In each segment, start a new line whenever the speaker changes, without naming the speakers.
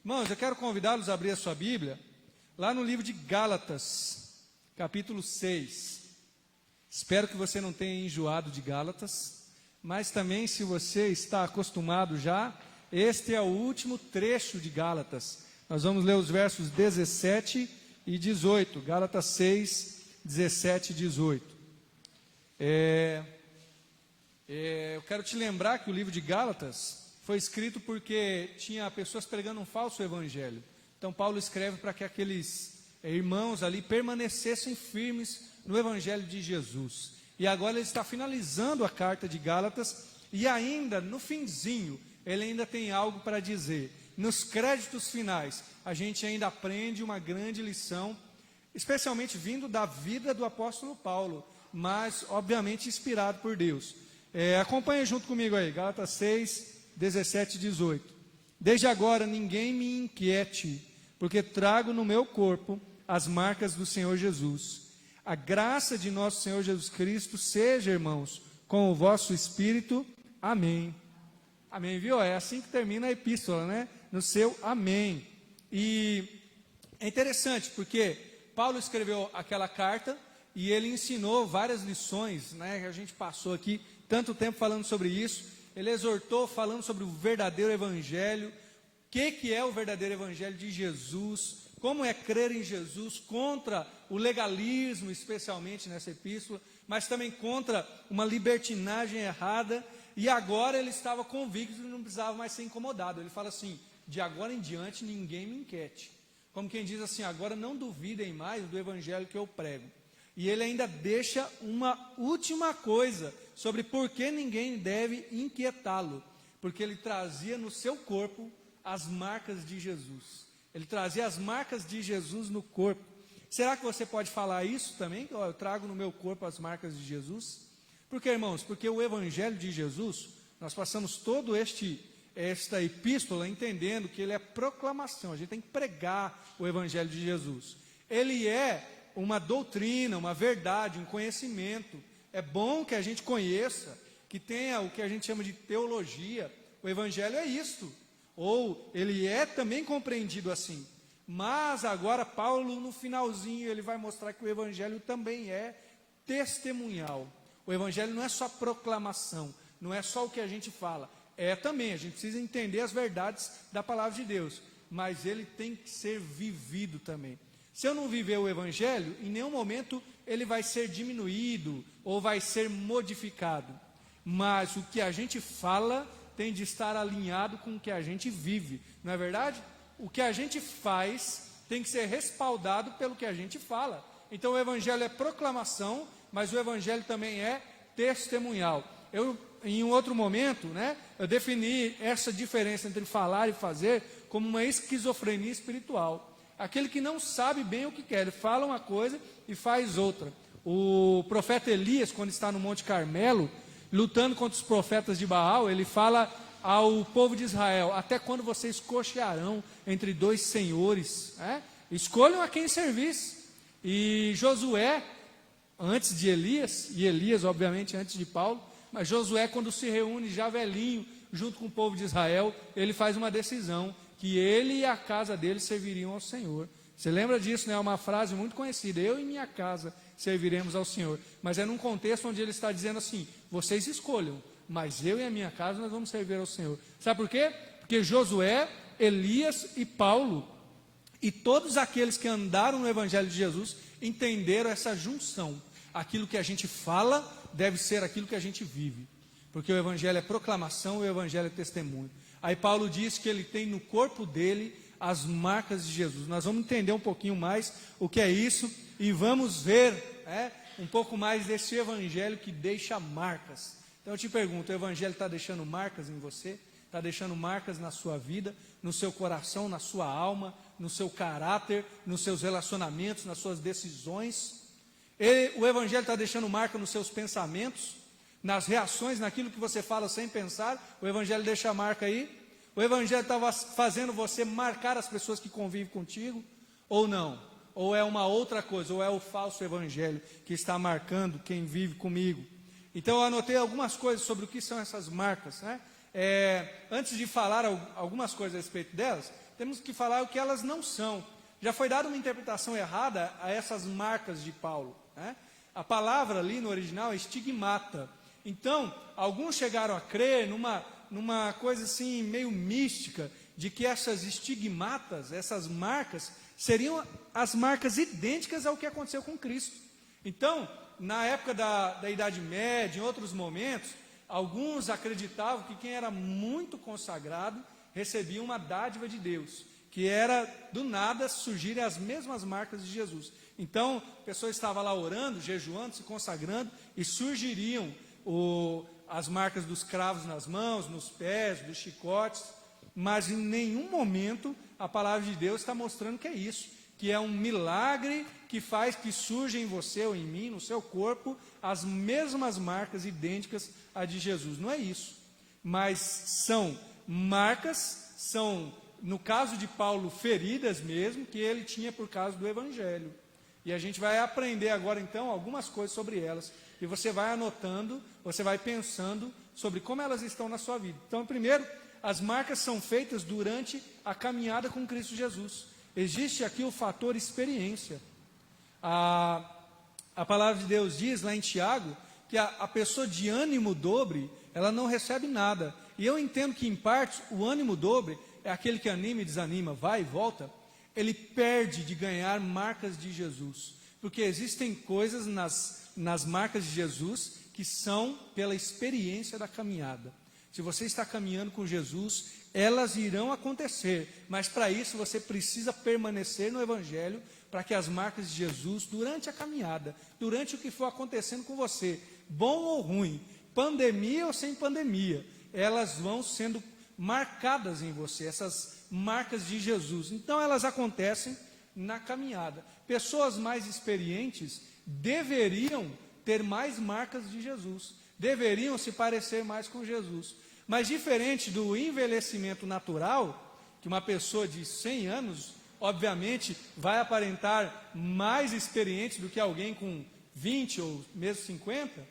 Irmãos, eu quero convidá-los a abrir a sua Bíblia, lá no livro de Gálatas, capítulo 6. Espero que você não tenha enjoado de Gálatas, mas também, se você está acostumado já, este é o último trecho de Gálatas. Nós vamos ler os versos 17 e 18, Gálatas 6, 17 e 18. Eu quero te lembrar que o livro de Gálatas foi escrito porque tinha pessoas pregando um falso evangelho. Então Paulo escreve para que aqueles irmãos ali permanecessem firmes no evangelho de Jesus. E agora ele está finalizando a carta de Gálatas e ainda no finzinho ele ainda tem algo para dizer. Nos créditos finais a gente ainda aprende uma grande lição, especialmente vindo da vida do apóstolo Paulo, mas obviamente inspirado por Deus. Acompanhe junto comigo aí, Gálatas 6, 17 e 18. Desde agora ninguém me inquiete, porque trago no meu corpo as marcas do Senhor Jesus. A graça de nosso Senhor Jesus Cristo seja, irmãos, com o vosso espírito. Amém. Amém, viu? É assim que termina a epístola, né? No seu amém. E é interessante, porque Paulo escreveu aquela carta e ele ensinou várias lições, né? Que a gente passou aqui tanto tempo falando sobre isso. Ele exortou falando sobre o verdadeiro evangelho, o que é o verdadeiro evangelho de Jesus, como é crer em Jesus, contra o legalismo, especialmente nessa epístola, mas também contra uma libertinagem errada. E agora ele estava convicto que não precisava mais ser incomodado. Ele fala assim: de agora em diante ninguém me inquiete. Como quem diz assim, agora não duvidem mais do evangelho que eu prego. E ele ainda deixa uma última coisa sobre por que ninguém deve inquietá-lo. Porque ele trazia no seu corpo as marcas de Jesus. Ele trazia as marcas de Jesus no corpo. Será que você pode falar isso também? Eu trago no meu corpo as marcas de Jesus? Por que, irmãos? Porque o evangelho de Jesus, nós passamos todo esta epístola entendendo que ele é proclamação. A gente tem que pregar o evangelho de Jesus. Ele é uma doutrina, uma verdade, um conhecimento. É bom que a gente conheça, que tenha o que a gente chama de teologia. O evangelho é isto, ou ele é também compreendido assim. Mas agora Paulo, no finalzinho, ele vai mostrar que o evangelho também é testemunhal. O evangelho não é só proclamação, não é só o que a gente fala. É também, a gente precisa entender as verdades da palavra de Deus, mas ele tem que ser vivido também. Se eu não viver o evangelho, em nenhum momento ele vai ser diminuído ou vai ser modificado. Mas o que a gente fala tem de estar alinhado com o que a gente vive, não é verdade? O que a gente faz tem que ser respaldado pelo que a gente fala. Então o evangelho é proclamação, mas o evangelho também é testemunhal. Em um outro momento, eu defini essa diferença entre falar e fazer como uma esquizofrenia espiritual. Aquele que não sabe bem o que quer, ele fala uma coisa e faz outra. O profeta Elias, quando está no Monte Carmelo, lutando contra os profetas de Baal, ele fala ao povo de Israel: até quando vocês cochearão entre dois senhores? Escolham a quem servir. E Josué, antes de Elias, e Elias obviamente antes de Paulo, mas Josué, quando se reúne já velhinho, junto com o povo de Israel, ele faz uma decisão, que ele e a casa dele serviriam ao Senhor. Você lembra disso, né? É uma frase muito conhecida: eu e minha casa serviremos ao Senhor. Mas é num contexto onde ele está dizendo assim: vocês escolham, mas eu e a minha casa nós vamos servir ao Senhor. Sabe por quê? Porque Josué, Elias e Paulo, e todos aqueles que andaram no evangelho de Jesus, entenderam essa junção. Aquilo que a gente fala deve ser aquilo que a gente vive. Porque o evangelho é proclamação, o evangelho é testemunho. Aí Paulo diz que ele tem no corpo dele as marcas de Jesus. Nós vamos entender um pouquinho mais o que é isso e vamos ver um pouco mais desse evangelho que deixa marcas. Então eu te pergunto, o evangelho está deixando marcas em você? Está deixando marcas na sua vida, no seu coração, na sua alma, no seu caráter, nos seus relacionamentos, nas suas decisões? O evangelho está deixando marca nos seus pensamentos, nas reações, naquilo que você fala sem pensar? O evangelho deixa a marca aí? O evangelho estava fazendo você marcar as pessoas que convivem contigo? Ou não? Ou é uma outra coisa? Ou é o falso evangelho que está marcando quem vive comigo? Então eu anotei algumas coisas sobre o que são essas marcas, Antes de falar algumas coisas a respeito delas, temos que falar o que elas não são. Já foi dada uma interpretação errada a essas marcas de Paulo, né? A palavra ali no original é estigmata. Então, alguns chegaram a crer numa coisa assim meio mística, de que essas estigmatas, essas marcas, seriam as marcas idênticas ao que aconteceu com Cristo. Então, na época da Idade Média, em outros momentos, alguns acreditavam que quem era muito consagrado recebia uma dádiva de Deus, que era, do nada, surgirem as mesmas marcas de Jesus. Então, a pessoa estava lá orando, jejuando, se consagrando, e surgiriam as marcas dos cravos nas mãos, nos pés, dos chicotes, mas em nenhum momento a palavra de Deus está mostrando que é isso, que é um milagre que faz que surja em você ou em mim, no seu corpo, as mesmas marcas idênticas à de Jesus. Não é isso, mas são marcas, são, no caso de Paulo, feridas mesmo, que ele tinha por causa do Evangelho. E a gente vai aprender agora então algumas coisas sobre elas, e você vai anotando, você vai pensando sobre como elas estão na sua vida. Então, primeiro, as marcas são feitas durante a caminhada com Cristo Jesus. Existe aqui o fator experiência. A palavra de Deus diz lá em Tiago que a pessoa de ânimo dobre, ela não recebe nada. E eu entendo que, em parte, o ânimo dobre é aquele que anima e desanima, vai e volta. Ele perde de ganhar marcas de Jesus. Porque existem coisas nas marcas de Jesus que são pela experiência da caminhada. Se você está caminhando com Jesus, elas irão acontecer, mas para isso você precisa permanecer no Evangelho, para que as marcas de Jesus, durante a caminhada, durante o que for acontecendo com você, bom ou ruim, pandemia ou sem pandemia, elas vão sendo marcadas em você, essas marcas de Jesus. Então elas acontecem na caminhada. Pessoas mais experientes deveriam ter mais marcas de Jesus, deveriam se parecer mais com Jesus. Mas diferente do envelhecimento natural, que uma pessoa de 100 anos, obviamente, vai aparentar mais experiente do que alguém com 20 ou mesmo 50,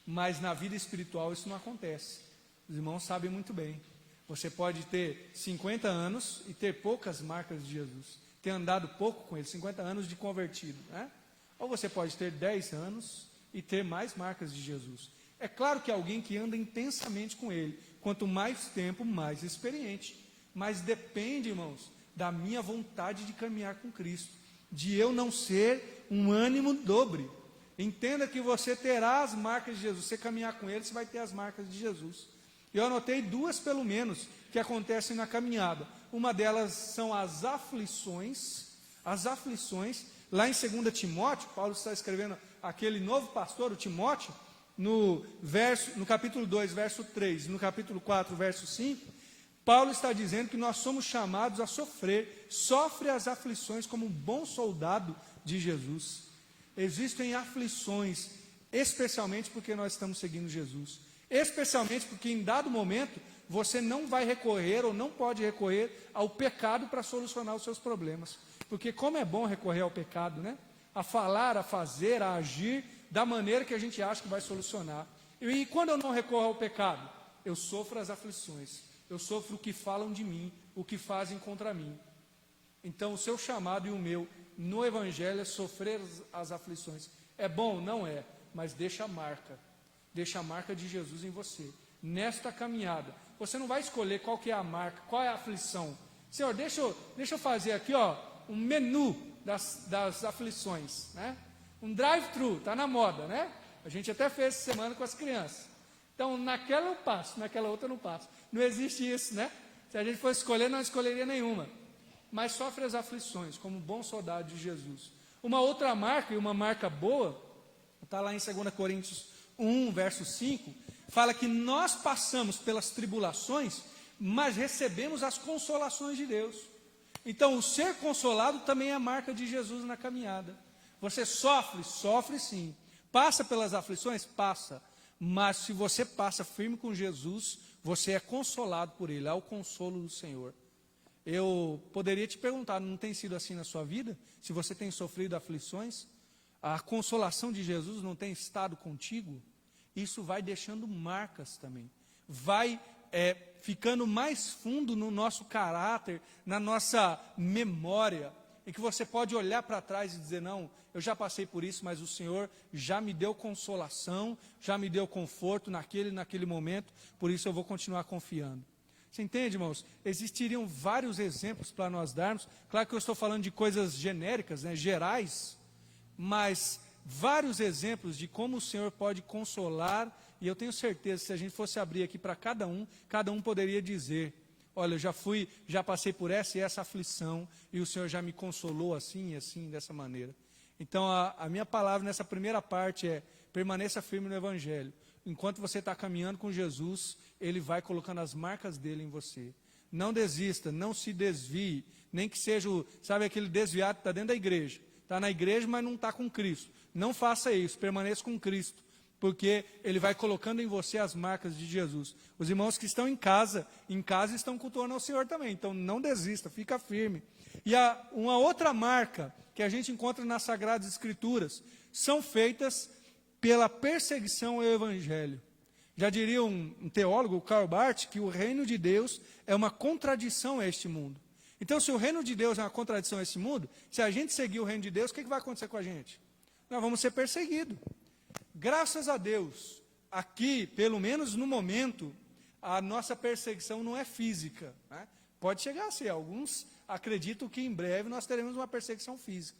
mas na vida espiritual isso não acontece. Os irmãos sabem muito bem. Você pode ter 50 anos e ter poucas marcas de Jesus, ter andado pouco com ele, 50 anos de convertido, né? Ou você pode ter 10 anos e ter mais marcas de Jesus. É claro que alguém que anda intensamente com ele, quanto mais tempo, mais experiente. Mas depende, irmãos, da minha vontade de caminhar com Cristo, de eu não ser um ânimo dobre. Entenda que você terá as marcas de Jesus. Você caminhar com ele, você vai ter as marcas de Jesus. Eu anotei duas, pelo menos, que acontecem na caminhada. Uma delas são as aflições. As aflições, lá em 2 Timóteo, Paulo está escrevendo aquele novo pastor, o Timóteo, no capítulo 2, verso 3, no capítulo 4, verso 5, Paulo está dizendo que nós somos chamados a sofrer, sofre as aflições como um bom soldado de Jesus. Existem aflições, especialmente porque nós estamos seguindo Jesus, especialmente porque em dado momento você não vai recorrer ou não pode recorrer ao pecado para solucionar os seus problemas, porque como é bom recorrer ao pecado, né? A falar, a fazer, a agir da maneira que a gente acha que vai solucionar. E quando eu não recorro ao pecado, eu sofro as aflições, eu sofro o que falam de mim, o que fazem contra mim. Então o seu chamado e o meu no Evangelho é sofrer as aflições. É bom? Não é, mas deixa a marca de Jesus em você. Nesta caminhada, você não vai escolher qual que é a marca, qual é a aflição. Senhor, deixa eu fazer aqui um menu das aflições, né? Um drive-thru, está na moda, né? A gente até fez essa semana com as crianças. Então, naquela eu passo, naquela outra eu não passo. Não existe isso, né? Se a gente fosse escolher, não escolheria nenhuma. Mas sofre as aflições, como um bom soldado de Jesus. Uma outra marca, e uma marca boa, está lá em 2 Coríntios 1, verso 5, fala que nós passamos pelas tribulações, mas recebemos as consolações de Deus. Então, o ser consolado também é a marca de Jesus na caminhada. Você sofre sim. Passa pelas aflições? Passa. Mas se você passa firme com Jesus, você é consolado por Ele, é o consolo do Senhor. Eu poderia te perguntar, não tem sido assim na sua vida? Se você tem sofrido aflições, a consolação de Jesus não tem estado contigo? Isso vai deixando marcas também. Vai ficando mais fundo no nosso caráter, na nossa memória, em que você pode olhar para trás e dizer, não, eu já passei por isso, mas o Senhor já me deu consolação, já me deu conforto naquele momento, por isso eu vou continuar confiando. Você entende, irmãos? Existiriam vários exemplos para nós darmos. Claro que eu estou falando de coisas genéricas, né, gerais, mas vários exemplos de como o Senhor pode consolar, e eu tenho certeza que se a gente fosse abrir aqui para cada um poderia dizer, olha, eu já passei por essa e essa aflição, e o Senhor já me consolou assim e assim, dessa maneira. Então, a minha palavra nessa primeira parte é, permaneça firme no Evangelho. Enquanto você está caminhando com Jesus, Ele vai colocando as marcas dele em você. Não desista, não se desvie, nem que seja, sabe, aquele desviado que está dentro da igreja. Está na igreja, mas não está com Cristo. Não faça isso, permaneça com Cristo, porque Ele vai colocando em você as marcas de Jesus. Os irmãos que estão em casa estão cultuando ao Senhor também, então não desista, fica firme. E uma outra marca que a gente encontra nas Sagradas Escrituras, são feitas pela perseguição ao Evangelho. Já diria um teólogo, Karl Barth, que o reino de Deus é uma contradição a este mundo. Então, se o reino de Deus é uma contradição a esse mundo, se a gente seguir o reino de Deus, o que vai acontecer com a gente? Nós vamos ser perseguidos. Graças a Deus, aqui, pelo menos no momento, a nossa perseguição não é física, né? Pode chegar a ser. Alguns acreditam que em breve nós teremos uma perseguição física.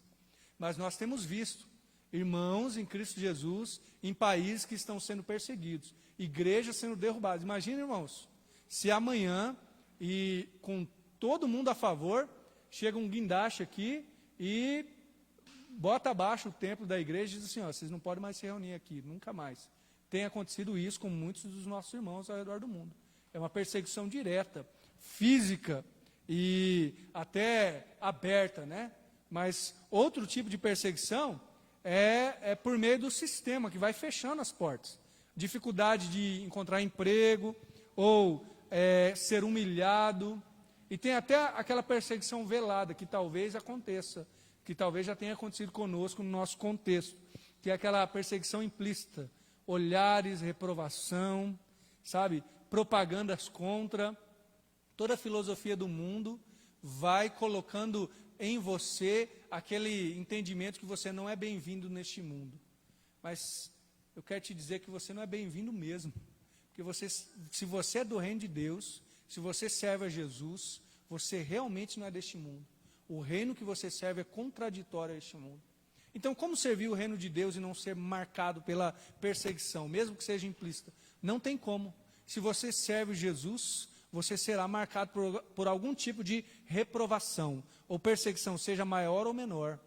Mas nós temos visto irmãos em Cristo Jesus em países que estão sendo perseguidos, igrejas sendo derrubadas. Imagina, irmãos, se amanhã, e com todo mundo a favor, chega um guindaste aqui e bota abaixo o templo da igreja e diz assim, ó, vocês não podem mais se reunir aqui, nunca mais. Tem acontecido isso com muitos dos nossos irmãos ao redor do mundo. É uma perseguição direta, física e até aberta, né? Mas outro tipo de perseguição é por meio do sistema, que vai fechando as portas. Dificuldade de encontrar emprego, ou ser humilhado. E tem até aquela perseguição velada, que talvez aconteça, que talvez já tenha acontecido conosco no nosso contexto, que é aquela perseguição implícita. Olhares, reprovação, sabe? Propagandas contra. Toda a filosofia do mundo vai colocando em você aquele entendimento que você não é bem-vindo neste mundo. Mas eu quero te dizer que você não é bem-vindo mesmo. Porque se você é do reino de Deus, se você serve a Jesus, você realmente não é deste mundo. O reino que você serve é contraditório a este mundo. Então, como servir o reino de Deus e não ser marcado pela perseguição, mesmo que seja implícita? Não tem como. Se você serve Jesus, você será marcado por algum tipo de reprovação, ou perseguição, seja maior ou menor.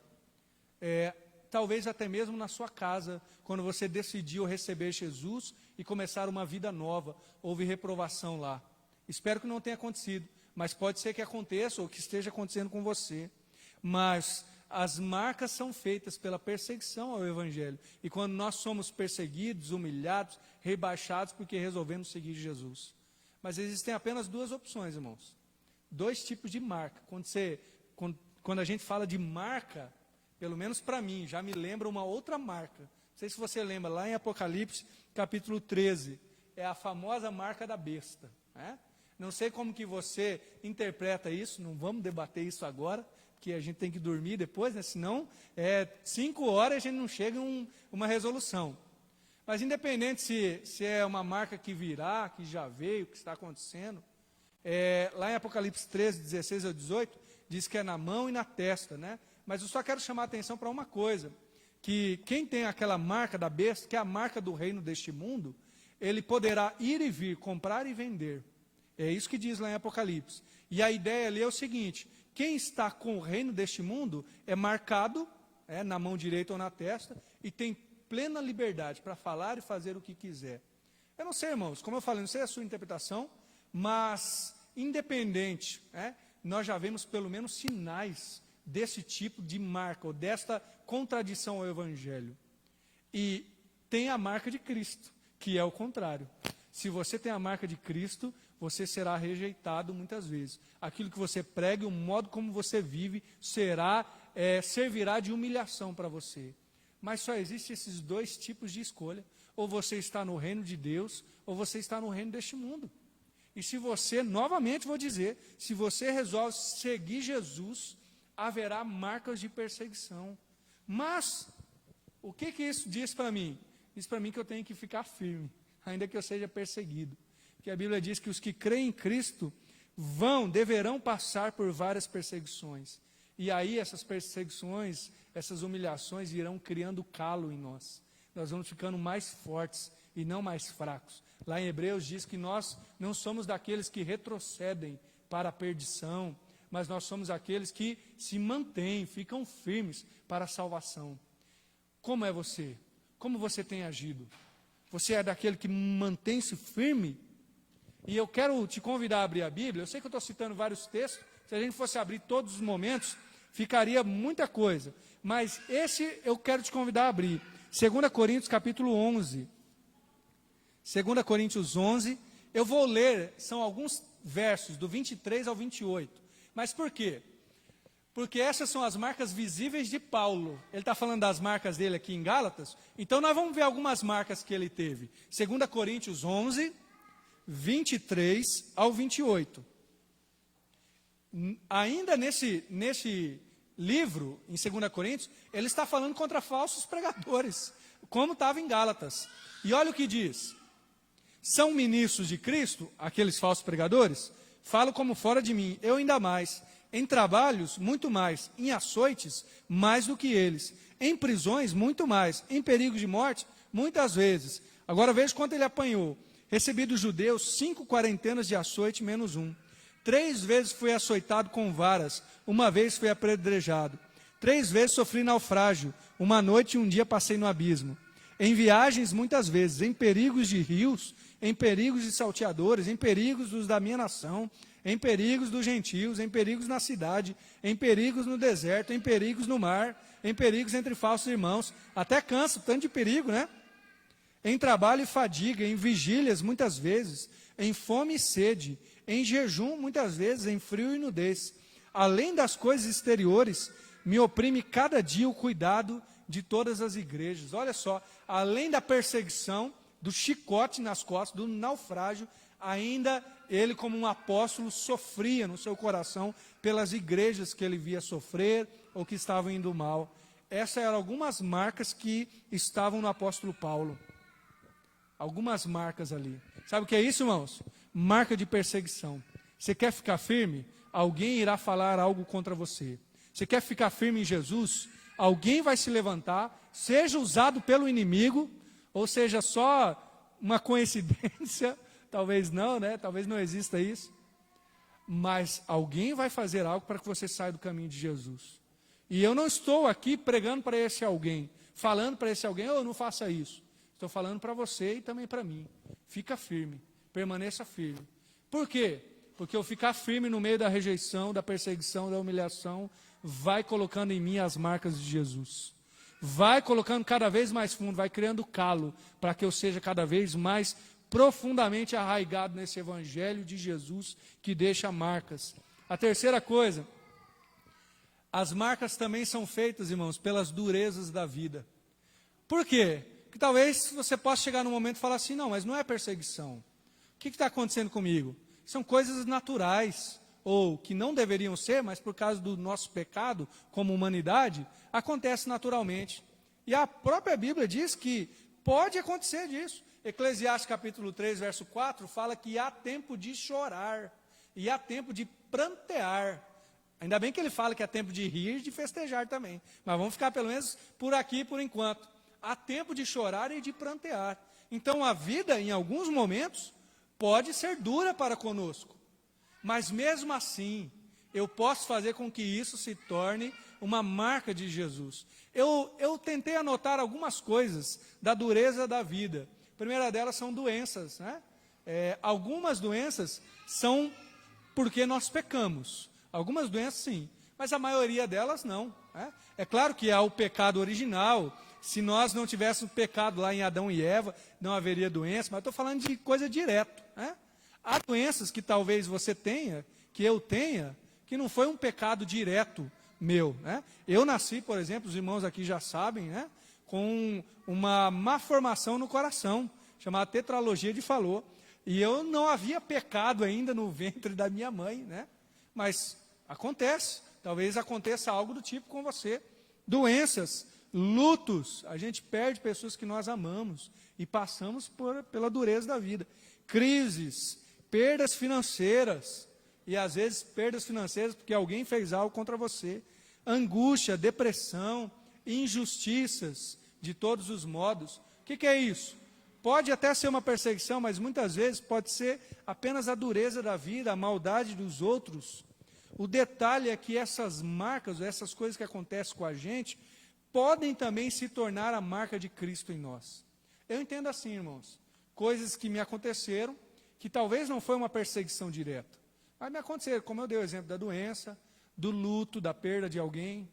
Talvez até mesmo na sua casa, quando você decidiu receber Jesus e começar uma vida nova, houve reprovação lá. Espero que não tenha acontecido, mas pode ser que aconteça ou que esteja acontecendo com você. Mas as marcas são feitas pela perseguição ao Evangelho. E quando nós somos perseguidos, humilhados, rebaixados, porque resolvemos seguir Jesus. Mas existem apenas duas opções, irmãos. Dois tipos de marca. Quando a gente fala de marca, pelo menos para mim, já me lembra uma outra marca. Não sei se você lembra, lá em Apocalipse, capítulo 13, é a famosa marca da besta. Né? Não sei como que você interpreta isso, não vamos debater isso agora, porque a gente tem que dormir depois, né? Senão, 5 horas a gente não chega a uma resolução. Mas independente se é uma marca que virá, que já veio, que está acontecendo, lá em Apocalipse 13, 16 ao 18, diz que é na mão e na testa, né? Mas eu só quero chamar a atenção para uma coisa, que quem tem aquela marca da besta, que é a marca do reino deste mundo, ele poderá ir e vir, comprar e vender. É isso que diz lá em Apocalipse. E a ideia ali é o seguinte, quem está com o reino deste mundo é marcado, na mão direita ou na testa, e tem plena liberdade para falar e fazer o que quiser. Eu não sei, irmãos, como eu falei, não sei a sua interpretação, mas independente, nós já vemos pelo menos sinais desse tipo de marca, ou desta contradição ao Evangelho. E tem a marca de Cristo, que é o contrário. Se você tem a marca de Cristo, você será rejeitado muitas vezes. Aquilo que você prega, o modo como você vive, servirá de humilhação para você. Mas só existem esses dois tipos de escolha. Ou você está no reino de Deus, ou você está no reino deste mundo. E se você, novamente vou dizer, se você resolve seguir Jesus, haverá marcas de perseguição. Mas, o que isso diz para mim? Diz para mim que eu tenho que ficar firme, ainda que eu seja perseguido. Porque a Bíblia diz que os que creem em Cristo deverão passar por várias perseguições. E aí essas perseguições, essas humilhações irão criando calo em nós. Nós vamos ficando mais fortes e não mais fracos. Lá em Hebreus diz que nós não somos daqueles que retrocedem para a perdição, mas nós somos aqueles que se mantêm, ficam firmes para a salvação. Como é você? Como você tem agido? Você é daquele que mantém-se firme? E eu quero te convidar a abrir a Bíblia. Eu sei que eu estou citando vários textos. Se a gente fosse abrir todos os momentos, ficaria muita coisa. Mas esse eu quero te convidar a abrir. 2 Coríntios capítulo 11. 2 Coríntios 11. Eu vou ler, são alguns versos, do 23 ao 28. Mas por quê? Porque essas são as marcas visíveis de Paulo. Ele está falando das marcas dele aqui em Gálatas. Então nós vamos ver algumas marcas que ele teve. 2 Coríntios 11, 23 ao 28. Ainda nesse livro, em 2 Coríntios, ele está falando contra falsos pregadores, como estava em Gálatas. E olha o que diz: são ministros de Cristo, aqueles falsos pregadores? Falo como fora de mim, eu ainda mais. Em trabalhos, muito mais. Em açoites, mais do que eles. Em prisões, muito mais. Em perigos de morte, muitas vezes. Agora veja quanto ele apanhou. Recebi dos judeus 5 quarentenas de açoite, menos 1. 3 vezes fui açoitado com varas, uma vez fui apedrejado. 3 vezes sofri naufrágio, uma noite e um dia passei no abismo. Em viagens, muitas vezes, em perigos de rios, em perigos de salteadores, em perigos dos da minha nação, em perigos dos gentios, em perigos na cidade, em perigos no deserto, em perigos no mar, em perigos entre falsos irmãos. Até cansa, tanto de perigo, né? Em trabalho e fadiga, em vigílias, muitas vezes, em fome e sede, em jejum, muitas vezes, em frio e nudez. Além das coisas exteriores, me oprime cada dia o cuidado de todas as igrejas. Olha só, além da perseguição, do chicote nas costas, do naufrágio, ainda ele, como um apóstolo, sofria no seu coração pelas igrejas que ele via sofrer ou que estavam indo mal. Essas eram algumas marcas que estavam no apóstolo Paulo. Algumas marcas ali. Sabe o que é isso, irmãos? Marca de perseguição. Você quer ficar firme? Alguém irá falar algo contra você. Você quer ficar firme em Jesus? Alguém vai se levantar, seja usado pelo inimigo, ou seja só uma coincidência, talvez não, né? Talvez não exista isso. Mas alguém vai fazer algo para que você saia do caminho de Jesus. E eu não estou aqui pregando para esse alguém, falando para esse alguém, não faça isso. Estou falando para você e também para mim. Fica firme, permaneça firme. Por quê? Porque eu ficar firme no meio da rejeição, da perseguição, da humilhação, vai colocando em mim as marcas de Jesus. Vai colocando cada vez mais fundo, vai criando calo, para que eu seja cada vez mais profundamente arraigado nesse evangelho de Jesus, que deixa marcas. A terceira coisa, as marcas também são feitas, irmãos, pelas durezas da vida. Por quê? Porque talvez você possa chegar num momento e falar assim, não, mas não é perseguição. O que está acontecendo comigo? São coisas naturais, ou que não deveriam ser, mas por causa do nosso pecado como humanidade, acontece naturalmente. E a própria Bíblia diz que pode acontecer disso. Eclesiastes capítulo 3, verso 4, fala que há tempo de chorar, e há tempo de prantear. Ainda bem que ele fala que há tempo de rir e de festejar também. Mas vamos ficar pelo menos por aqui por enquanto. Há tempo de chorar e de prantear. Então a vida, em alguns momentos, pode ser dura para conosco. Mas mesmo assim, eu posso fazer com que isso se torne uma marca de Jesus. Eu tentei anotar algumas coisas da dureza da vida. A primeira delas são doenças, né? Algumas doenças são porque nós pecamos. Algumas doenças sim, mas a maioria delas não. Né? É claro que há o pecado original. Se nós não tivéssemos pecado lá em Adão e Eva, não haveria doença, mas estou falando de coisa direto. Né? Há doenças que talvez você tenha, que eu tenha, que não foi um pecado direto meu. Né? Eu nasci, por exemplo, os irmãos aqui já sabem, né? Com uma má formação no coração, chamada tetralogia de Fallot. E eu não havia pecado ainda no ventre da minha mãe, né? Mas acontece, talvez aconteça algo do tipo com você. Doenças, lutos, a gente perde pessoas que nós amamos e passamos pela dureza da vida. Crises, perdas financeiras, e às vezes perdas financeiras porque alguém fez algo contra você. Angústia, depressão, injustiças de todos os modos. O que é isso? Pode até ser uma perseguição, mas muitas vezes pode ser apenas a dureza da vida, a maldade dos outros. O detalhe é que essas marcas, essas coisas que acontecem com a gente, podem também se tornar a marca de Cristo em nós. Eu entendo assim, irmãos, coisas que me aconteceram, que talvez não foi uma perseguição direta, mas me aconteceram, como eu dei o exemplo da doença, do luto, da perda de alguém.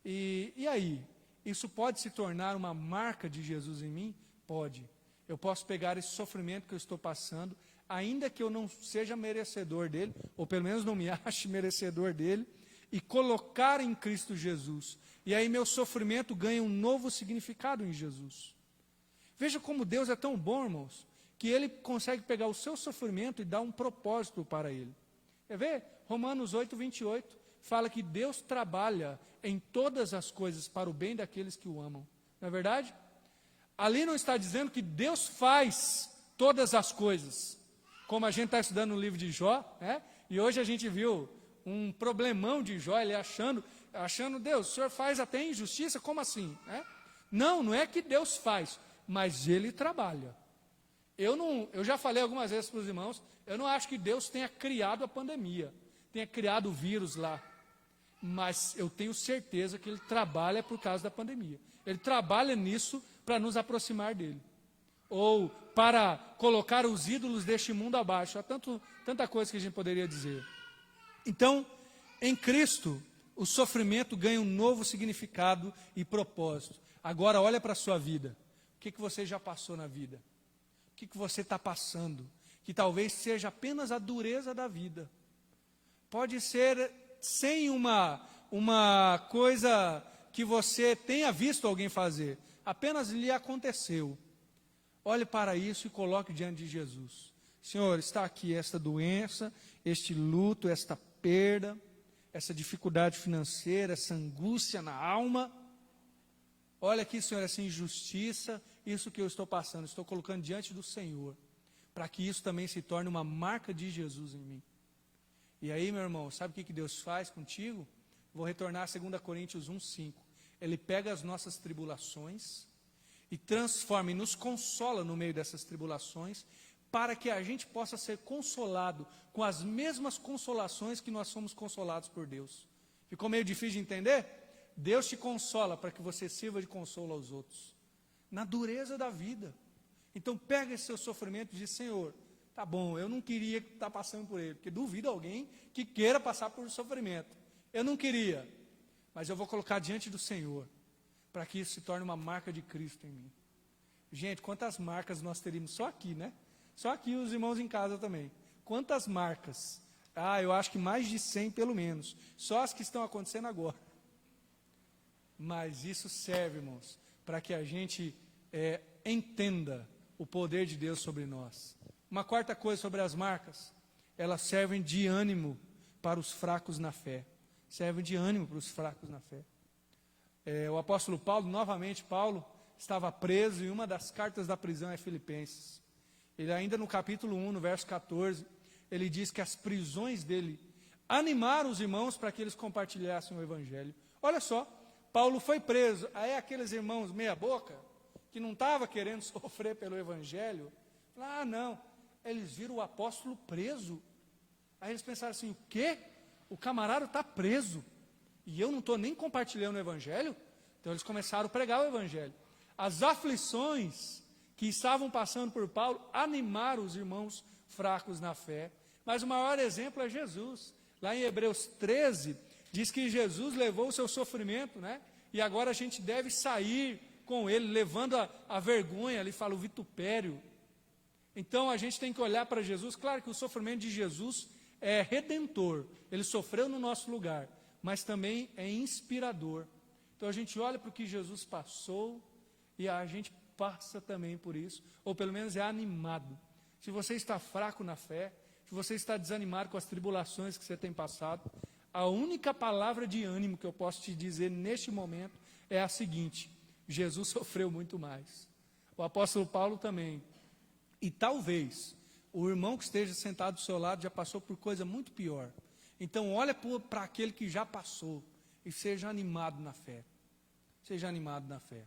E aí? Isso pode se tornar uma marca de Jesus em mim? Pode. Eu posso pegar esse sofrimento que eu estou passando, ainda que eu não seja merecedor dele, ou pelo menos não me ache merecedor dele, e colocar em Cristo Jesus. E aí meu sofrimento ganha um novo significado em Jesus. Veja como Deus é tão bom, irmãos, que Ele consegue pegar o seu sofrimento e dar um propósito para ele. Quer ver? Romanos 8, 28, fala que Deus trabalha em todas as coisas para o bem daqueles que o amam. Não é verdade? Ali não está dizendo que Deus faz todas as coisas, como a gente está estudando no livro de Jó, né? E hoje a gente viu um problemão de Jó, ele achando, Deus, o Senhor faz até injustiça, como assim? Né? Não é que Deus faz, mas Ele trabalha. Eu já falei algumas vezes para os irmãos, eu não acho que Deus tenha criado a pandemia, tenha criado o vírus lá, mas eu tenho certeza que Ele trabalha por causa da pandemia. Ele trabalha nisso para nos aproximar dele, ou para colocar os ídolos deste mundo abaixo. Há tanta coisa que a gente poderia dizer. Então, em Cristo, o sofrimento ganha um novo significado e propósito. Agora, olha para a sua vida. O que você já passou na vida? O que você está passando? Que talvez seja apenas a dureza da vida. Pode ser sem uma coisa que você tenha visto alguém fazer. Apenas lhe aconteceu. Olhe para isso e coloque diante de Jesus. Senhor, está aqui esta doença, este luto, esta perda, essa dificuldade financeira, essa angústia na alma. Olha aqui, Senhor, essa injustiça, isso que eu estou passando, estou colocando diante do Senhor, para que isso também se torne uma marca de Jesus em mim. E aí, meu irmão, sabe o que Deus faz contigo? Vou retornar a 2 Coríntios 1:5. Ele pega as nossas tribulações e transforma e nos consola no meio dessas tribulações, para que a gente possa ser consolado com as mesmas consolações que nós somos consolados por Deus. Ficou meio difícil de entender? Deus te consola para que você sirva de consolo aos outros, na dureza da vida. Então pega esse seu sofrimento e diz, Senhor, tá bom, eu não queria estar passando por ele, porque duvido alguém que queira passar por sofrimento. Eu não queria, mas eu vou colocar diante do Senhor, para que isso se torne uma marca de Cristo em mim. Gente, quantas marcas nós teríamos só aqui, né? Só aqui os irmãos em casa também. Quantas marcas? Eu acho que mais de 100 pelo menos. Só as que estão acontecendo agora. Mas isso serve, irmãos, para que a gente entenda o poder de Deus sobre nós. Uma quarta coisa sobre as marcas, elas servem de ânimo para os fracos na fé. Servem de ânimo para os fracos na fé. O apóstolo Paulo, novamente, Paulo estava preso e uma das cartas da prisão é Filipenses. Ele ainda no capítulo 1, no verso 14, ele diz que as prisões dele animaram os irmãos para que eles compartilhassem o evangelho. Olha só, Paulo foi preso, aí aqueles irmãos meia boca, que não estavam querendo sofrer pelo evangelho, falaram, não, eles viram o apóstolo preso. Aí eles pensaram assim, o quê? O camarada está preso, e eu não estou nem compartilhando o evangelho? Então eles começaram a pregar o evangelho. As aflições que estavam passando por Paulo animaram os irmãos fracos na fé. Mas o maior exemplo é Jesus. Lá em Hebreus 13, diz que Jesus levou o seu sofrimento, né? E agora a gente deve sair com ele, levando a vergonha, ali fala o vitupério. Então a gente tem que olhar para Jesus. Claro que o sofrimento de Jesus é redentor, ele sofreu no nosso lugar, mas também é inspirador. Então a gente olha para o que Jesus passou e a gente passa também por isso, ou pelo menos é animado. se você está fraco na fé, se você está desanimado com as tribulações que você tem passado, a única palavra de ânimo que eu posso te dizer neste momento é a seguinte: Jesus sofreu muito mais. O apóstolo Paulo também. E talvez o irmão que esteja sentado do seu lado já passou por coisa muito pior. Então olha para aquele que já passou e seja animado na fé. Seja animado na fé.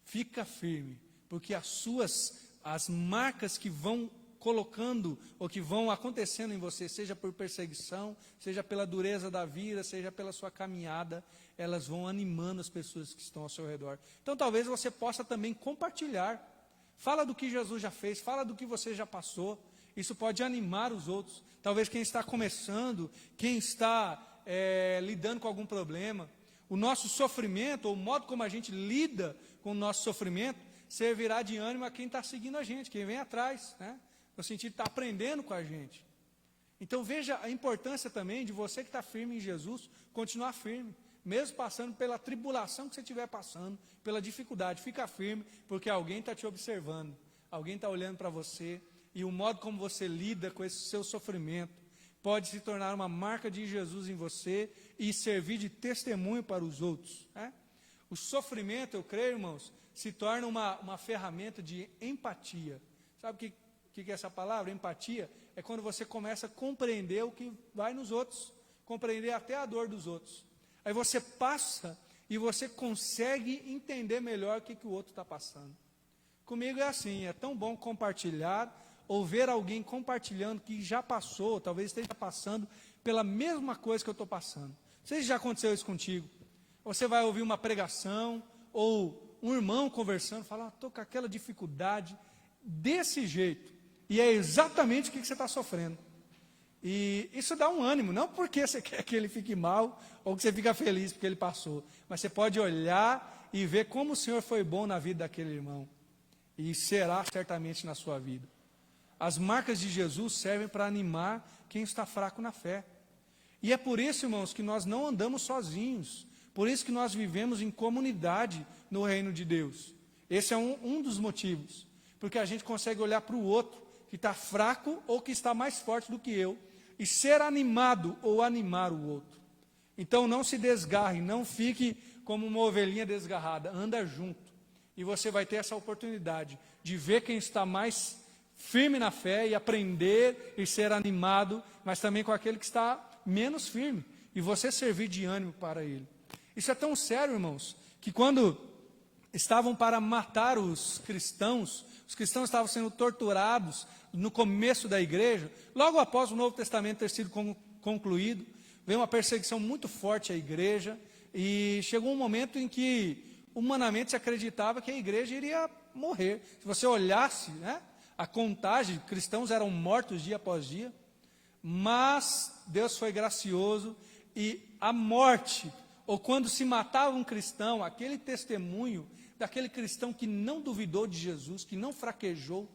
Fica firme, porque as marcas que vão colocando ou que vão acontecendo em você, seja por perseguição, seja pela dureza da vida, seja pela sua caminhada, elas vão animando as pessoas que estão ao seu redor. Então talvez você possa também compartilhar. Fala do que Jesus já fez, fala do que você já passou. Isso pode animar os outros. Talvez quem está começando, quem está lidando com algum problema. O nosso sofrimento, ou o modo como a gente lida com o nosso sofrimento, servirá de ânimo a quem está seguindo a gente, quem vem atrás, né? No sentido de estar aprendendo com a gente. Então veja a importância também de você que está firme em Jesus, continuar firme. Mesmo passando pela tribulação que você estiver passando, pela dificuldade, fica firme, porque alguém está te observando, alguém está olhando para você, e o modo como você lida com esse seu sofrimento pode se tornar uma marca de Jesus em você e servir de testemunho para os outros, né? O sofrimento, eu creio, irmãos, se torna uma ferramenta de empatia. Sabe o que é essa palavra? Empatia é quando você começa a compreender o que vai nos outros, compreender até a dor dos outros. Aí você passa e você consegue entender melhor o que o outro está passando. Comigo é assim, é tão bom compartilhar, ou ver alguém compartilhando que já passou, talvez esteja passando pela mesma coisa que eu estou passando. Não sei se já aconteceu isso contigo. Você vai ouvir uma pregação, ou um irmão conversando, fala, estou com aquela dificuldade, desse jeito, e é exatamente o que você está sofrendo. E isso dá um ânimo, não porque você quer que ele fique mal, ou que você fica feliz porque ele passou, mas você pode olhar e ver como o Senhor foi bom na vida daquele irmão, e será certamente na sua vida. As marcas de Jesus servem para animar quem está fraco na fé. E é por isso, irmãos, que nós não andamos sozinhos, por isso que nós vivemos em comunidade no reino de Deus. Esse é um dos motivos, porque a gente consegue olhar para o outro, que está fraco ou que está mais forte do que eu, e ser animado ou animar o outro. Então não se desgarre, não fique como uma ovelhinha desgarrada, anda junto. E você vai ter essa oportunidade de ver quem está mais firme na fé e aprender e ser animado, mas também com aquele que está menos firme, e você servir de ânimo para ele. Isso é tão sério, irmãos, que quando estavam para matar os cristãos estavam sendo torturados no começo da igreja, logo após o Novo Testamento ter sido concluído, veio uma perseguição muito forte à igreja, e chegou um momento em que humanamente se acreditava que a igreja iria morrer. Se você olhasse, né, a contagem, cristãos eram mortos dia após dia, mas Deus foi gracioso, e a morte, ou quando se matava um cristão, aquele testemunho daquele cristão que não duvidou de Jesus, que não fraquejou,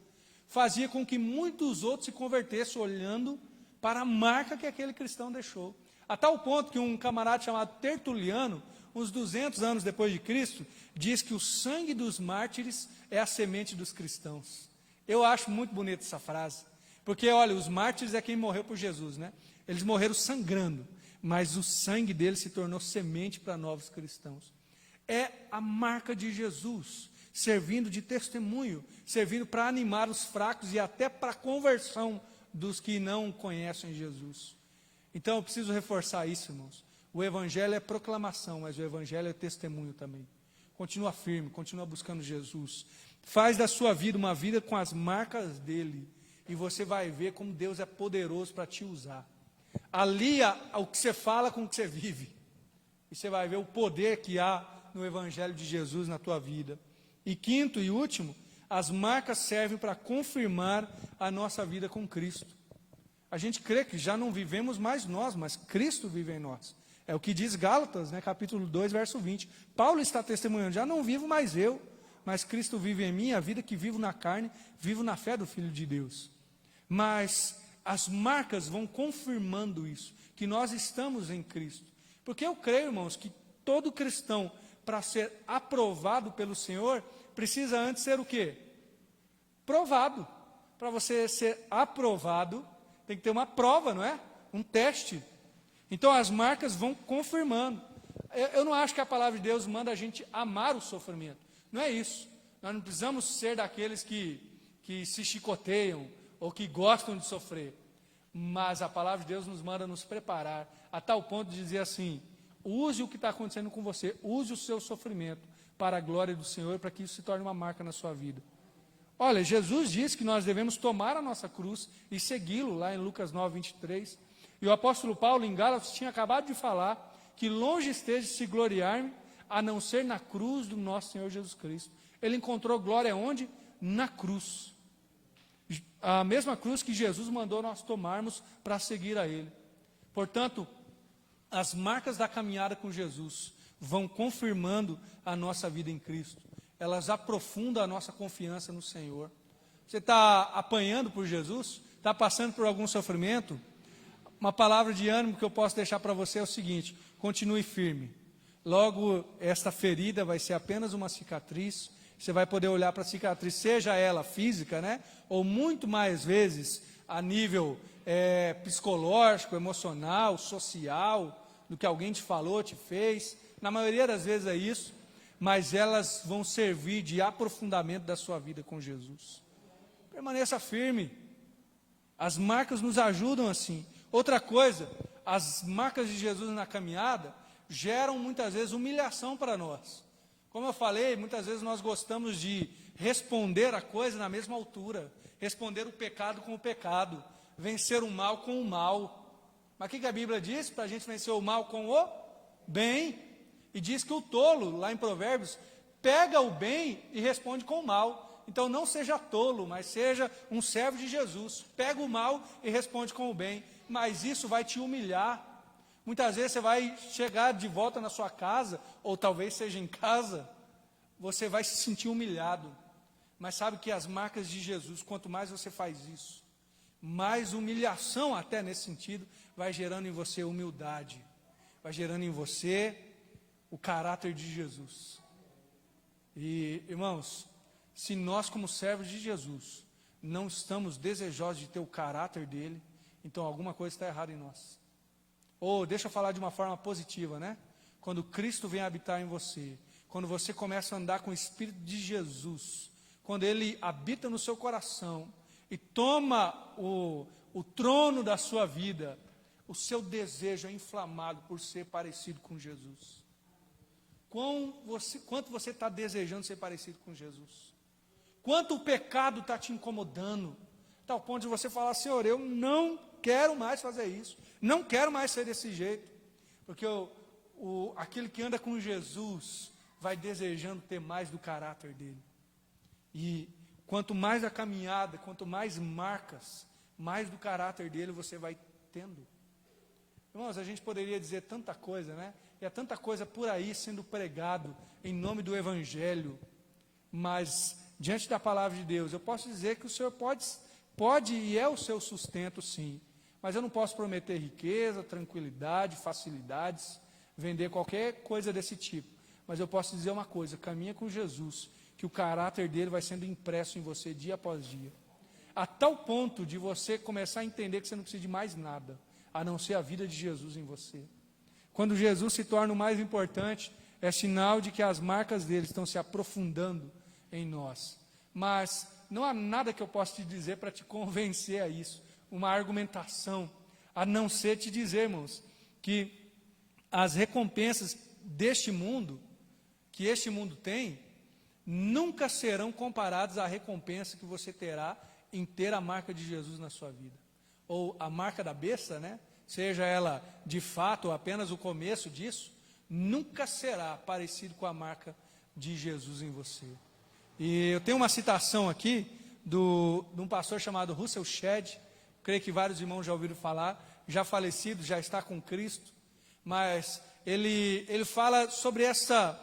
fazia com que muitos outros se convertessem olhando para a marca que aquele cristão deixou. A tal ponto que um camarada chamado Tertuliano, uns 200 anos depois de Cristo, diz que o sangue dos mártires é a semente dos cristãos. Eu acho muito bonita essa frase, porque olha, os mártires é quem morreu por Jesus, né? Eles morreram sangrando, mas o sangue deles se tornou semente para novos cristãos. É a marca de Jesus, servindo de testemunho, servindo para animar os fracos e até para a conversão dos que não conhecem Jesus. Então eu preciso reforçar isso, irmãos. O evangelho é proclamação, mas o evangelho é testemunho também. Continua firme, continua buscando Jesus. Faz da sua vida uma vida com as marcas dele, e você vai ver como Deus é poderoso para te usar. Alia o que você fala com o que você vive, e você vai ver o poder que há no evangelho de Jesus na tua vida. E quinto e último, as marcas servem para confirmar a nossa vida com Cristo. A gente crê que já não vivemos mais nós, mas Cristo vive em nós. É o que diz Gálatas, né, capítulo 2, verso 20. Paulo está testemunhando, já não vivo mais eu, mas Cristo vive em mim, a vida que vivo na carne, vivo na fé do Filho de Deus. Mas as marcas vão confirmando isso, que nós estamos em Cristo. Porque eu creio, irmãos, que todo cristão, para ser aprovado pelo Senhor, precisa antes ser o quê? Provado. para você ser aprovado, tem que ter uma prova, não é? Um teste. Então as marcas vão confirmando. Eu não acho que a palavra de Deus manda a gente amar o sofrimento. Não é isso. Nós não precisamos ser daqueles que se chicoteiam ou que gostam de sofrer. Mas a palavra de Deus nos manda nos preparar a tal ponto de dizer assim: use o que está acontecendo com você, use o seu sofrimento para a glória do Senhor, para que isso se torne uma marca na sua vida. Olha, Jesus disse que nós devemos tomar a nossa cruz e segui-lo, lá em Lucas 9, 23. E o apóstolo Paulo, em Gálatas, tinha acabado de falar que longe esteja de se gloriar-me, a não ser na cruz do nosso Senhor Jesus Cristo. Ele encontrou glória onde? Na cruz. A mesma cruz que Jesus mandou nós tomarmos para seguir a Ele. Portanto, as marcas da caminhada com Jesus vão confirmando a nossa vida em Cristo. Elas aprofundam a nossa confiança no Senhor. Você está apanhando por Jesus? Está passando por algum sofrimento? Uma palavra de ânimo que eu posso deixar para você é o seguinte: continue firme. Logo, esta ferida vai ser apenas uma cicatriz. Você vai poder olhar para a cicatriz, seja ela física, né? Ou muito mais vezes a nível psicológico, emocional, social, do que alguém te falou, te fez. Na maioria das vezes é isso, mas elas vão servir de aprofundamento da sua vida com Jesus. Permaneça firme. As marcas nos ajudam assim. Outra coisa, as marcas de Jesus na caminhada geram muitas vezes humilhação para nós. Como eu falei, muitas vezes nós gostamos de responder a coisa na mesma altura, responder o pecado com o pecado, vencer o mal com o mal. Mas o que a Bíblia diz? Para a gente vencer o mal com o bem. E diz que o tolo, lá em Provérbios, pega o bem e responde com o mal. Então não seja tolo, mas seja um servo de Jesus. Pega o mal e responde com o bem. Mas isso vai te humilhar. Muitas vezes você vai chegar de volta na sua casa, ou talvez seja em casa, você vai se sentir humilhado. Mas sabe que as marcas de Jesus, quanto mais você faz isso, mais humilhação até nesse sentido, vai gerando em você humildade. Vai gerando em você o caráter de Jesus. E, irmãos, se nós como servos de Jesus não estamos desejosos de ter o caráter dele, então alguma coisa está errada em nós. Ou, deixa eu falar de uma forma positiva, né? Quando Cristo vem habitar em você, quando você começa a andar com o Espírito de Jesus, quando Ele habita no seu coração e toma o trono da sua vida, o seu desejo é inflamado por ser parecido com Jesus. Quanto você está desejando ser parecido com Jesus? Quanto o pecado está te incomodando? Tal ponto de você falar: Senhor, eu não quero mais fazer isso, não quero mais ser desse jeito, porque aquele que anda com Jesus vai desejando ter mais do caráter dele. E quanto mais a caminhada, quanto mais marcas, mais do caráter dele você vai tendo. Irmãos, a gente poderia dizer tanta coisa, né? E há tanta coisa por aí sendo pregado em nome do Evangelho, mas diante da palavra de Deus, eu posso dizer que o Senhor pode e é o seu sustento, sim. Mas eu não posso prometer riqueza, tranquilidade, facilidades, vender qualquer coisa desse tipo. Mas eu posso dizer uma coisa: caminha com Jesus, que o caráter dele vai sendo impresso em você dia após dia. A tal ponto de você começar a entender que você não precisa de mais nada, a não ser a vida de Jesus em você. Quando Jesus se torna o mais importante, é sinal de que as marcas dele estão se aprofundando em nós. Mas não há nada que eu possa te dizer para te convencer a isso, uma argumentação, a não ser te dizer, irmãos, que as recompensas deste mundo, que este mundo tem, nunca serão comparadas à recompensa que você terá em ter a marca de Jesus na sua vida. Ou a marca da besta, né? Seja ela de fato ou apenas o começo disso, nunca será parecido com a marca de Jesus em você. E eu tenho uma citação aqui de um pastor chamado Russell Shedd, creio que vários irmãos já ouviram falar, já falecido, já está com Cristo, mas ele fala sobre essa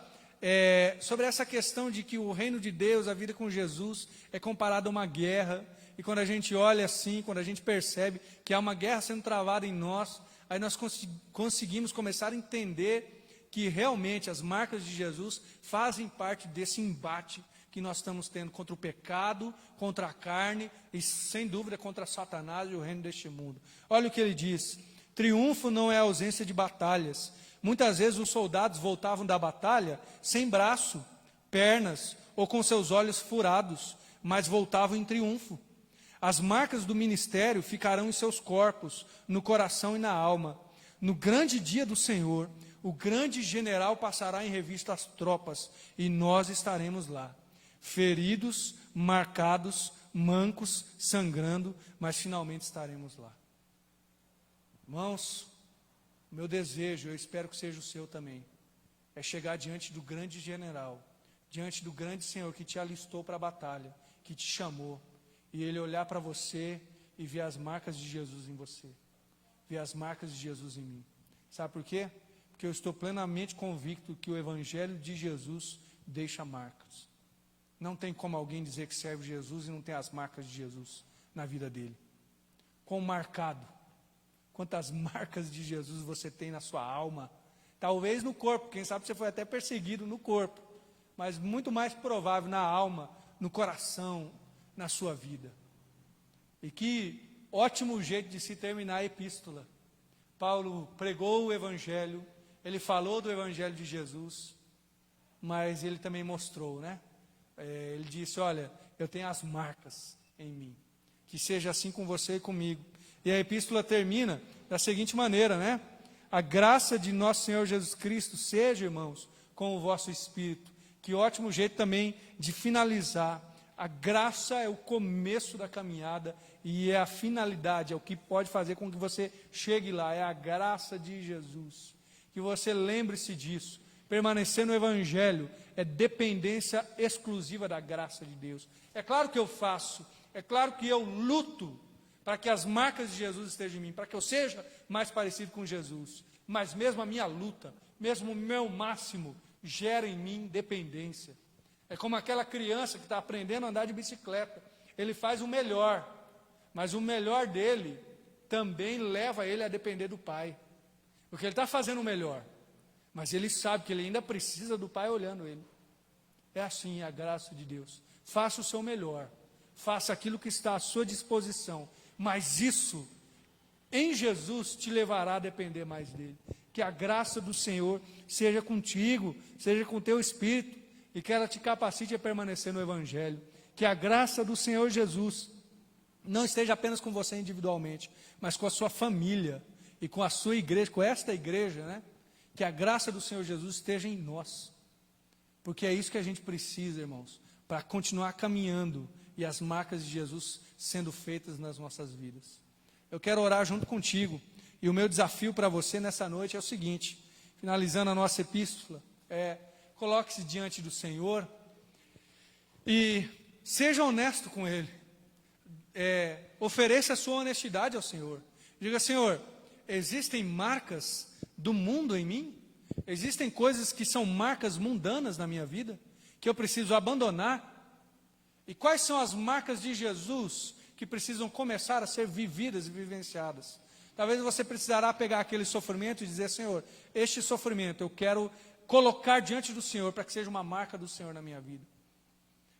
questão de que o reino de Deus, a vida com Jesus, é comparado a uma guerra. E quando a gente olha assim, quando a gente percebe que há uma guerra sendo travada em nós, aí nós conseguimos começar a entender que realmente as marcas de Jesus fazem parte desse embate que nós estamos tendo contra o pecado, contra a carne e, sem dúvida, contra Satanás e o reino deste mundo. Olha o que ele diz: triunfo não é ausência de batalhas. Muitas vezes os soldados voltavam da batalha sem braço, pernas ou com seus olhos furados, mas voltavam em triunfo. As marcas do ministério ficarão em seus corpos, no coração e na alma. No grande dia do Senhor, o grande general passará em revista as tropas e nós estaremos lá, feridos, marcados, mancos, sangrando, mas finalmente estaremos lá. Irmãos, meu desejo, eu espero que seja o seu também, é chegar diante do grande general, diante do grande Senhor que te alistou para a batalha, que te chamou, e Ele olhar para você e ver as marcas de Jesus em você, ver as marcas de Jesus em mim. Sabe por quê? Porque eu estou plenamente convicto que o Evangelho de Jesus deixa marcas. Não tem como alguém dizer que serve Jesus e não tem as marcas de Jesus na vida dele. Quão marcado, quantas marcas de Jesus você tem na sua alma, talvez no corpo, quem sabe você foi até perseguido no corpo, mas muito mais provável na alma, no coração, na sua vida. E que ótimo jeito de se terminar a epístola. Paulo pregou o Evangelho, ele falou do Evangelho de Jesus, mas ele também mostrou, né? Ele disse, olha, eu tenho as marcas em mim, que seja assim com você e comigo. E a epístola termina da seguinte maneira, né? A graça de nosso Senhor Jesus Cristo seja, irmãos, com o vosso espírito. Que ótimo jeito também de finalizar. A graça é o começo da caminhada e é a finalidade, é o que pode fazer com que você chegue lá, é a graça de Jesus. Que você lembre-se disso. Permanecer no Evangelho é dependência exclusiva da graça de Deus. É claro que eu faço, é claro que eu luto para que as marcas de Jesus estejam em mim, para que eu seja mais parecido com Jesus. Mas mesmo a minha luta, mesmo o meu máximo, gera em mim dependência. É como aquela criança que está aprendendo a andar de bicicleta. Ele faz o melhor, mas o melhor dele também leva ele a depender do pai. Porque ele está fazendo o melhor, mas ele sabe que ele ainda precisa do pai olhando ele. É assim a graça de Deus. Faça o seu melhor, faça aquilo que está à sua disposição, mas isso, em Jesus, te levará a depender mais dele. Que a graça do Senhor seja contigo, seja com o teu espírito, e que ela te capacite a permanecer no Evangelho. Que a graça do Senhor Jesus não esteja apenas com você individualmente, mas com a sua família e com a sua igreja, com esta igreja, né? Que a graça do Senhor Jesus esteja em nós. Porque é isso que a gente precisa, irmãos, para continuar caminhando e as marcas de Jesus sendo feitas nas nossas vidas. Eu quero orar junto contigo, e o meu desafio para você nessa noite é o seguinte, finalizando a nossa epístola, coloque-se diante do Senhor e seja honesto com Ele. Ofereça a sua honestidade ao Senhor. Diga, Senhor, existem marcas do mundo em mim? Existem coisas que são marcas mundanas na minha vida, que eu preciso abandonar? E quais são as marcas de Jesus que precisam começar a ser vividas e vivenciadas? Talvez você precisará pegar aquele sofrimento e dizer, Senhor, este sofrimento eu quero colocar diante do Senhor, para que seja uma marca do Senhor na minha vida.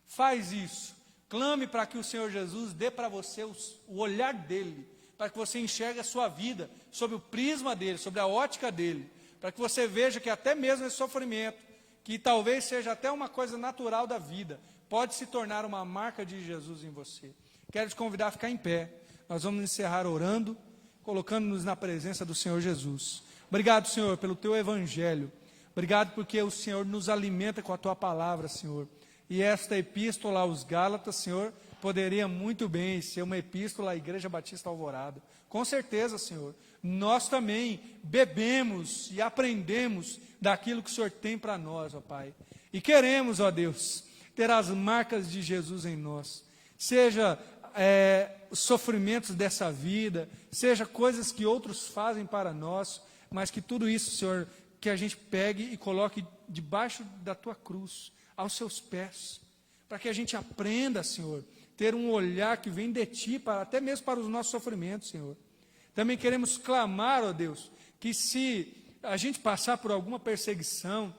Faz isso, clame para que o Senhor Jesus dê para você o olhar dEle, para que você enxergue a sua vida sob o prisma dEle, sobre a ótica dEle, para que você veja que até mesmo esse sofrimento, que talvez seja até uma coisa natural da vida, pode se tornar uma marca de Jesus em você. Quero te convidar a ficar em pé, nós vamos encerrar orando, colocando-nos na presença do Senhor Jesus. Obrigado, Senhor, pelo Teu Evangelho. Obrigado porque o Senhor nos alimenta com a Tua palavra, Senhor. E esta epístola aos Gálatas, Senhor, poderia muito bem ser uma epístola à Igreja Batista Alvorada. Com certeza, Senhor. Nós também bebemos e aprendemos daquilo que o Senhor tem para nós, ó Pai. E queremos, ó Deus, ter as marcas de Jesus em nós. Seja os sofrimentos dessa vida, seja coisas que outros fazem para nós, mas que tudo isso, Senhor, que a gente pegue e coloque debaixo da Tua cruz, aos Seus pés, para que a gente aprenda, Senhor, ter um olhar que vem de Ti, até mesmo para os nossos sofrimentos, Senhor. Também queremos clamar, ó Deus, que se a gente passar por alguma perseguição,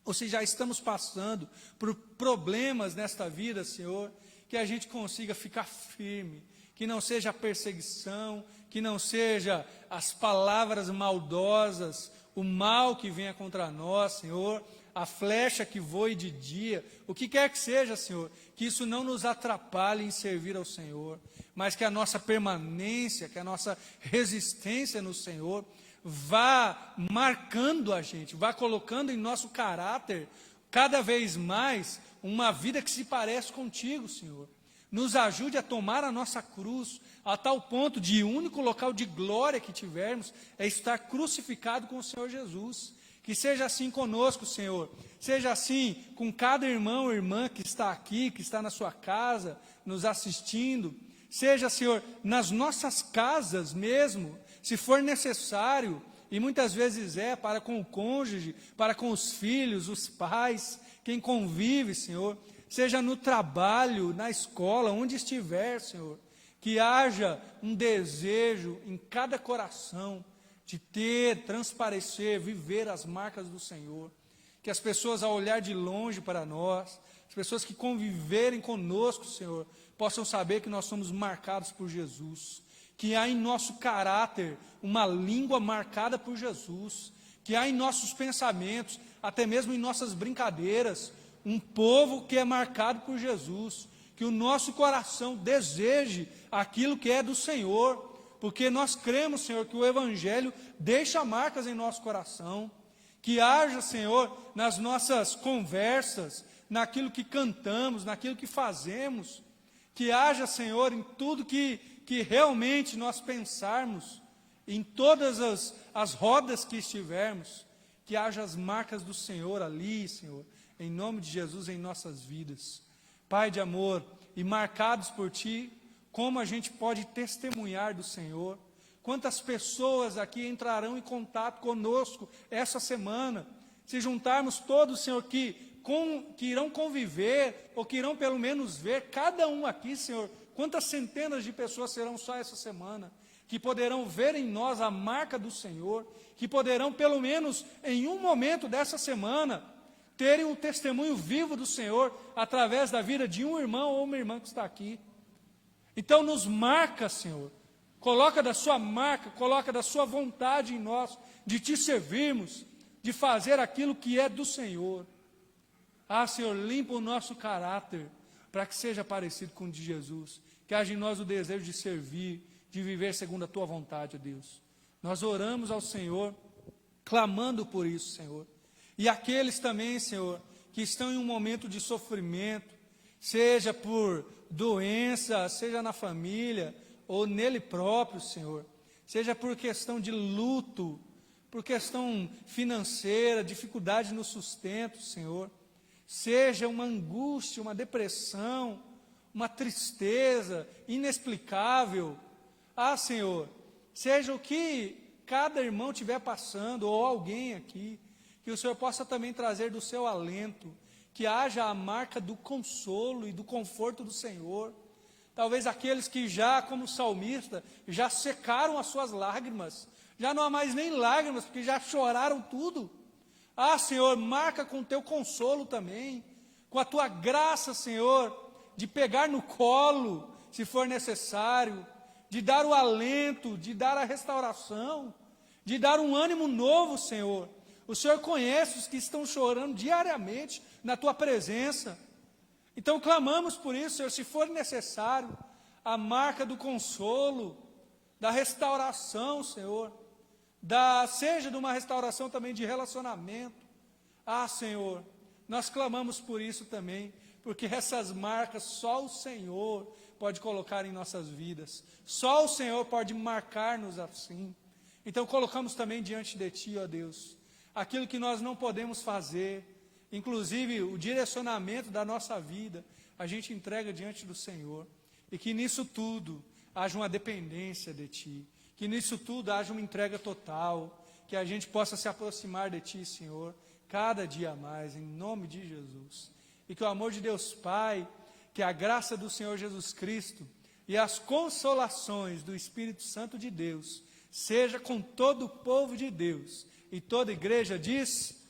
ou se já estamos passando por problemas nesta vida, Senhor, que a gente consiga ficar firme, que não seja a perseguição, que não seja as palavras maldosas, o mal que venha contra nós, Senhor, a flecha que voe de dia, o que quer que seja, Senhor, que isso não nos atrapalhe em servir ao Senhor, mas que a nossa permanência, que a nossa resistência no Senhor vá marcando a gente, vá colocando em nosso caráter cada vez mais uma vida que se parece contigo, Senhor. Nos ajude a tomar a nossa cruz, a tal ponto de o único local de glória que tivermos é estar crucificado com o Senhor Jesus. Que seja assim conosco, Senhor. Seja assim com cada irmão ou irmã que está aqui, que está na sua casa, nos assistindo. Seja, Senhor, nas nossas casas mesmo, se for necessário, e muitas vezes é, para com o cônjuge, para com os filhos, os pais, quem convive, Senhor. Seja no trabalho, na escola, onde estiver, Senhor, que haja um desejo em cada coração de ter, transparecer, viver as marcas do Senhor. Que as pessoas, ao olhar de longe para nós, as pessoas que conviverem conosco, Senhor, possam saber que nós somos marcados por Jesus. Que há em nosso caráter uma língua marcada por Jesus. Que há em nossos pensamentos, até mesmo em nossas brincadeiras, um povo que é marcado por Jesus, que o nosso coração deseje aquilo que é do Senhor, porque nós cremos, Senhor, que o Evangelho deixa marcas em nosso coração, que haja, Senhor, nas nossas conversas, naquilo que cantamos, naquilo que fazemos, que haja, Senhor, em tudo que realmente nós pensarmos, em todas as rodas que estivermos, que haja as marcas do Senhor ali, Senhor, em nome de Jesus, em nossas vidas. Pai de amor, e marcados por Ti, como a gente pode testemunhar do Senhor? Quantas pessoas aqui entrarão em contato conosco essa semana? Se juntarmos todos, Senhor, que irão conviver, ou que irão pelo menos ver, cada um aqui, Senhor, quantas centenas de pessoas serão só essa semana, que poderão ver em nós a marca do Senhor, que poderão pelo menos em um momento dessa semana, terem um testemunho vivo do Senhor, através da vida de um irmão ou uma irmã que está aqui. Então nos marca, Senhor, coloca da sua marca, coloca da sua vontade em nós, de Te servirmos, de fazer aquilo que é do Senhor. Ah, Senhor, limpa o nosso caráter, para que seja parecido com o de Jesus, que haja em nós o desejo de servir, de viver segundo a Tua vontade, ó Deus. Nós oramos ao Senhor, clamando por isso, Senhor. E aqueles também, Senhor, que estão em um momento de sofrimento, seja por doença, seja na família, ou nele próprio, Senhor, seja por questão de luto, por questão financeira, dificuldade no sustento, Senhor, seja uma angústia, uma depressão, uma tristeza inexplicável. Ah, Senhor, seja o que cada irmão estiver passando, ou alguém aqui, que o Senhor possa também trazer do seu alento, que haja a marca do consolo e do conforto do Senhor. Talvez aqueles que já, como salmista, já secaram as suas lágrimas, já não há mais nem lágrimas, porque já choraram tudo. Ah, Senhor, marca com o Teu consolo também, com a Tua graça, Senhor, de pegar no colo, se for necessário, de dar o alento, de dar a restauração, de dar um ânimo novo, Senhor. O Senhor conhece os que estão chorando diariamente na Tua presença. Então clamamos por isso, Senhor, se for necessário, a marca do consolo, da restauração, Senhor, seja de uma restauração também de relacionamento. Ah, Senhor, nós clamamos por isso também, porque essas marcas só o Senhor pode colocar em nossas vidas, só o Senhor pode marcar-nos assim. Então colocamos também diante de Ti, ó Deus, aquilo que nós não podemos fazer, inclusive o direcionamento da nossa vida, a gente entrega diante do Senhor, e que nisso tudo haja uma dependência de Ti, que nisso tudo haja uma entrega total, que a gente possa se aproximar de Ti, Senhor, cada dia mais, em nome de Jesus, e que o amor de Deus Pai, que a graça do Senhor Jesus Cristo e as consolações do Espírito Santo de Deus, seja com todo o povo de Deus, e toda a igreja diz: